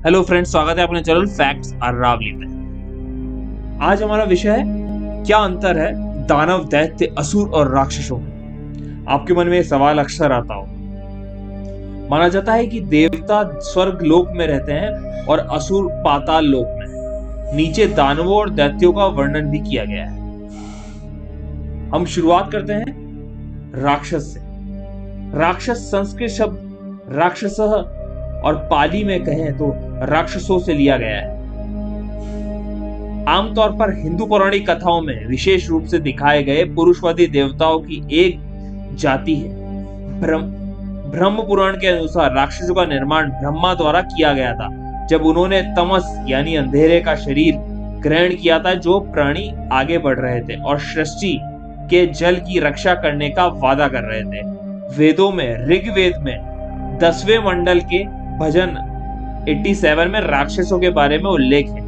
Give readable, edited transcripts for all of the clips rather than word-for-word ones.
Hello friends, स्वागत है अपने चैनल फैक्ट्स आर रावली में। आज हमारा विषय है, क्या अंतर है दानव, दैत्य, असुर और राक्षसों में। आपके मन में सवाल अक्सर आता हो। माना जाता है कि देवता स्वर्ग लोक में रहते हैं और असुर पाताल लोक में। नीचे दानवों और दैत्यों का वर्णन भी किया गया है। हम शुरुआत करते हैं राक्षस से। राक्षस संस्कृत शब्द राक्षसः और पाली में कहें तो राक्षसों से लिया गया है। आमतौर पर हिंदू पौराणिक कथाओं में विशेष रूप से दिखाए गए पुरुषवादी देवताओं की एक जाति है। ब्रह्म पुराण के अनुसार राक्षसों का निर्माण ब्रह्मा द्वारा किया गया था, जब उन्होंने तमस यानी अंधेरे का शरीर ग्रहण किया था, जो प्राणी आगे बढ़ रहे थे और सृष्टि के जल की रक्षा करने का वादा कर रहे थे। वेदों में ऋग्वेद में 10वें मंडल के भजन 87 में राक्षसों के बारे में उल्लेख है।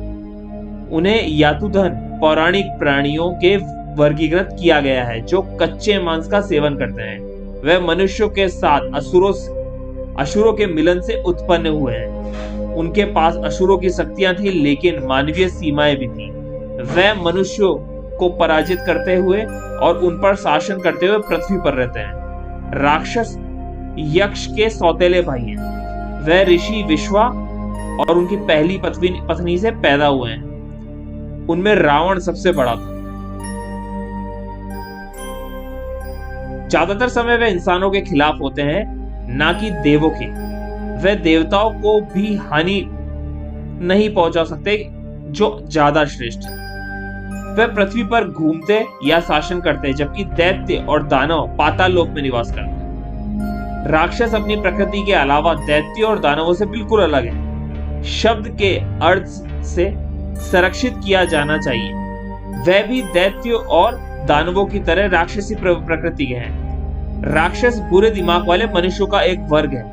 उन्हें यातुधन पौराणिक प्राणियों के वर्गीकृत किया गया है जो कच्चे मांस का सेवन करते हैं। वे मनुष्यों के साथ असुरों के मिलन से उत्पन्न हुए हैं। उनके पास असुरों की शक्तियां थी, लेकिन मानवीय सीमाएं भी थी। वे मनुष्यों को पराजित करते हुए और उन पर शासन करते हुए पृथ्वी पर रहते हैं। राक्षस यक्ष के सौतेले भाई हैं। वह ऋषि विश्वा और उनकी पहली पत्नी से पैदा हुए हैं। उनमें रावण सबसे बड़ा था। ज्यादातर समय वे इंसानों के खिलाफ होते हैं, ना कि देवों के। वे देवताओं को भी हानि नहीं पहुंचा सकते जो ज्यादा श्रेष्ठ है। वे पृथ्वी पर घूमते या शासन करते, जबकि दैत्य और दानव पाताल लोक में निवास करते हैं। राक्षस अपनी प्रकृति के अलावा दैत्य और दानवों से बिल्कुल अलग है। शब्द के अर्थ से संरक्षित किया जाना चाहिए। वे भी दैत्य और दानवों की तरह राक्षसी प्रकृति के हैं। राक्षस बुरे दिमाग वाले मनुष्यों का एक वर्ग है।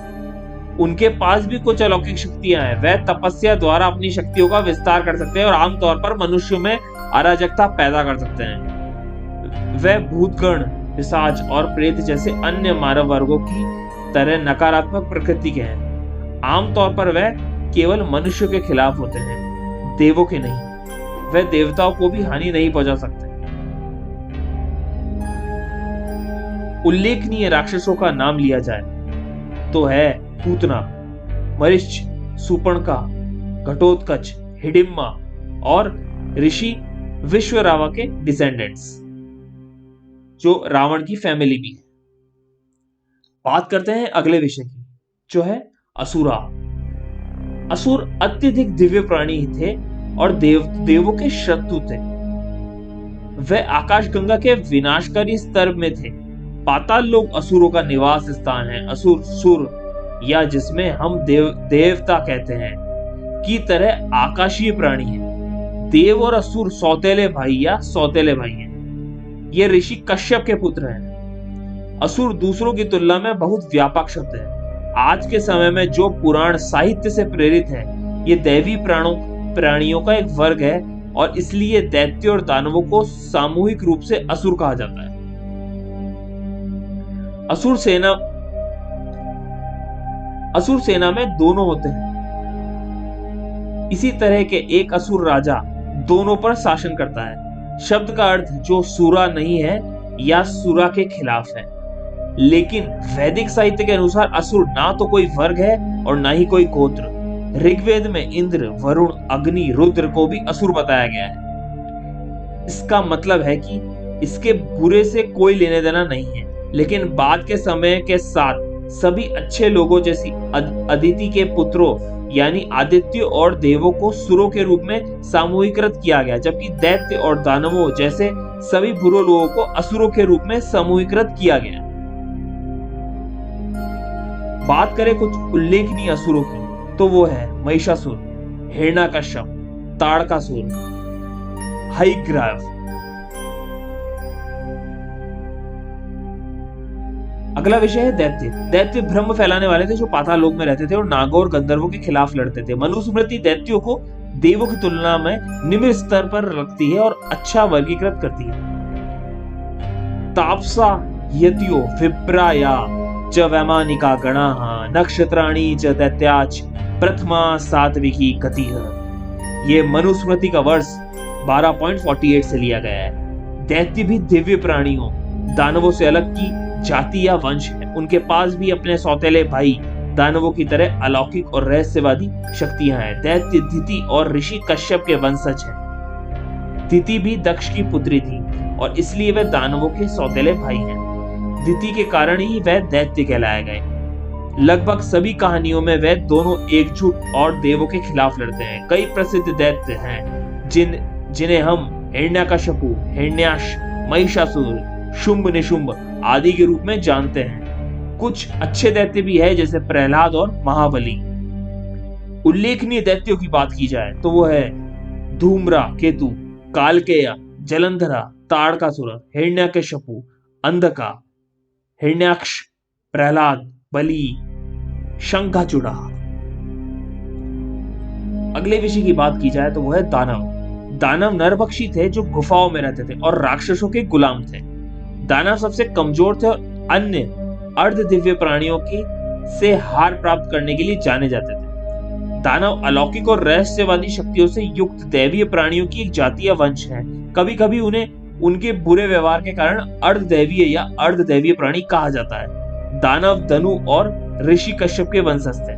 उनके पास भी कुछ अलौकिक शक्तियां हैं। वे तपस्या द्वारा अपनी शक्तियों का विस्तार कर सकते हैं और आमतौर पर मनुष्यों में अराजकता पैदा कर सकते हैं। वे भूतगण, पिशाच और प्रेत जैसे अन्य मानव वर्गों की तरह नकारात्मक प्रकृति के हैं। आमतौर पर वे केवल मनुष्यों के खिलाफ होते हैं, देवों के नहीं। वे देवताओं को भी हानि नहीं पहुंचा सकते। उल्लेखनीय राक्षसों का नाम लिया जाए तो है पूतना, मरिच, सुपर्णखा, घटोत्कच, हिडिंबा और ऋषि विश्वरावा के डिसेंडेंट्स, जो रावण की फैमिली भी है। बात करते हैं अगले विषय की, जो है असुरा। असुर अत्यधिक दिव्य प्राणी थे और देवों के शत्रु थे। वे आकाशगंगा के विनाशकारी स्तर में थे। पाताल लोक असुरों का निवास स्थान है। असुर सुर या जिसमें हम देवता कहते हैं की तरह आकाशीय प्राणी है। देव और असुर सौतेले भाई या सौतेले भाई हैं। ये ऋषि कश्यप के पुत्र हैं। असुर दूसरों की तुलना में बहुत व्यापक शब्द है। आज के समय में जो पुराण साहित्य से प्रेरित है, ये दैवी प्राणियों का एक वर्ग है और इसलिए दैत्य और दानवों को सामूहिक रूप से असुर कहा जाता है। असुर सेना में दोनों होते हैं। इसी तरह के एक असुर राजा दोनों पर शासन करता है। शब्द का अर्थ जो सुरा नहीं है या सुरा के खिलाफ है। लेकिन वैदिक साहित्य के अनुसार असुर ना तो कोई वर्ग है और ना ही कोई गोत्र। ऋग्वेद में इंद्र, वरुण, अग्नि, रुद्र को भी असुर बताया गया है। इसका मतलब है कि इसके बुरे से कोई लेने देना नहीं है। लेकिन बाद के समय के साथ सभी अच्छे लोगों जैसी अदिति के पुत्रों यानी आदित्य और देवों को सुरों के रूप में सामूहिकृत किया गया, जबकि दैत्य और दानवों जैसे सभी बुरे लोगों को असुरों के रूप में समूहीकृत किया गया। बात करें कुछ उल्लेखनीय असुरों की तो वो है महिषासुर, हिरण्यकश्यप, ताड़कासुर, हयग्रीव। अगला विषय है दैत्य। दैत्य भ्रम फैलाने वाले थे जो पाताल लोक में रहते थे और नागों और गंधर्वों के खिलाफ लड़ते थे। मनुस्मृति दैत्यों को देवों की तुलना में निम्न स्तर पर रखती है और अच्छा वर्गीकृत करती है। तापसा, यतियों, विप्रा या च वैमानिका गणाः नक्षत्राणि च दैत्याच प्रथमा सात्विकी गतिः। ये मनुस्मृति का वर्ष 12.48 से लिया गया है। दैत्य भी दिव्य प्राणियों दानवों से अलग की जाति या वंश है। उनके पास भी अपने सौतेले भाई दानवों की तरह अलौकिक और रहस्यवादी शक्तियां हैं। दैत्य दिति और ऋषि कश्यप के वंशज हैं। दिति भी दक्ष की पुत्री थी और इसलिए वे दानवों के सौतेले भाई हैं। दिति के कारण ही वह दैत्य कहलाए गए। लगभग सभी कहानियों में वे दोनों एकजुट और देवों के खिलाफ लड़ते हैं। कई प्रसिद्ध दैत्य हैं जिन्हें हम हिरण्यकश्यपु, हिरण्याक्ष, महिषासुर, शुंभ निशुंभ आदि के रूप में जानते हैं। कुछ अच्छे दैत्य भी है जैसे प्रहलाद और महाबली। उल्लेखनीय दैत्यों की बात की जाए तो वो है धूम्रा केतु, कालकेय, जलंधरा, ताड़कासुर, हिरण्यकश्यपु, अंधका, हिरण्याक्ष, प्रहलाद, बलि, शंखचूड़ा। अगले विषय की बात की जाए तो वो है दानव। दानव नरभक्षी थे जो गुफाओं में रहते थे और राक्षसों के गुलाम थे। दानव सबसे कमजोर थे और अन्य अर्ध दिव्य प्राणियों की से हार प्राप्त करने के लिए जाने जाते थे। दानव अलौकिक और रहस्यवादी शक्तियों से युक्त दैवीय प्राणियों की एक जाति या वंश है। कभी कभी उन्हें उनके बुरे व्यवहार के कारण अर्धदैवीय या अर्धदैवीय प्राणी कहा जाता है। दानव धनु और ऋषि कश्यप के वंशज थे।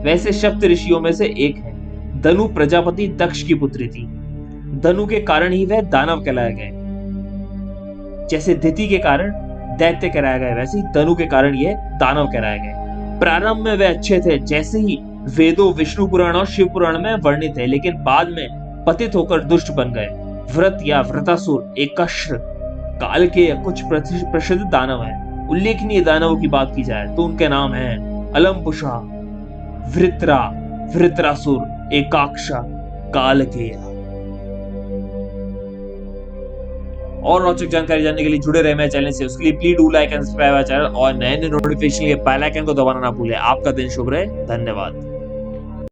वैसे सप्त ऋषियों में से एक है। धनु प्रजापति दक्ष की पुत्री थी। धनु के कारण ही वह दानव कहलाए गए। जैसे दिति के कारण दैत्य कहलाए गए वैसे ही धनु के कारण यह दानव कहलाए गए। प्रारंभ में वे अच्छे थे, जैसे ही वेदों, विष्णु पुराण और शिव पुराण में वर्णित है, लेकिन बाद में पतित होकर दुष्ट बन गए। व्रत या व्रतासुर, एकाश्र, काल के कुछ प्रसिद्ध दानव हैं। उल्लेखनीय दानवों की बात की जाए तो उनके नाम हैं अलम्पुषा, वृत्रा, वृत्रासुर, एकाक्षा, कालकेय। और रोचक जानकारी जानने के लिए जुड़े रहे मेरे चैनल से। उसके लिए please do like and subscribe channel और नए नोटिफिकेशन के लिए बेल आइकन को दबाना ना भूलें। आपका दिन शुभ रहे। धन्यवाद।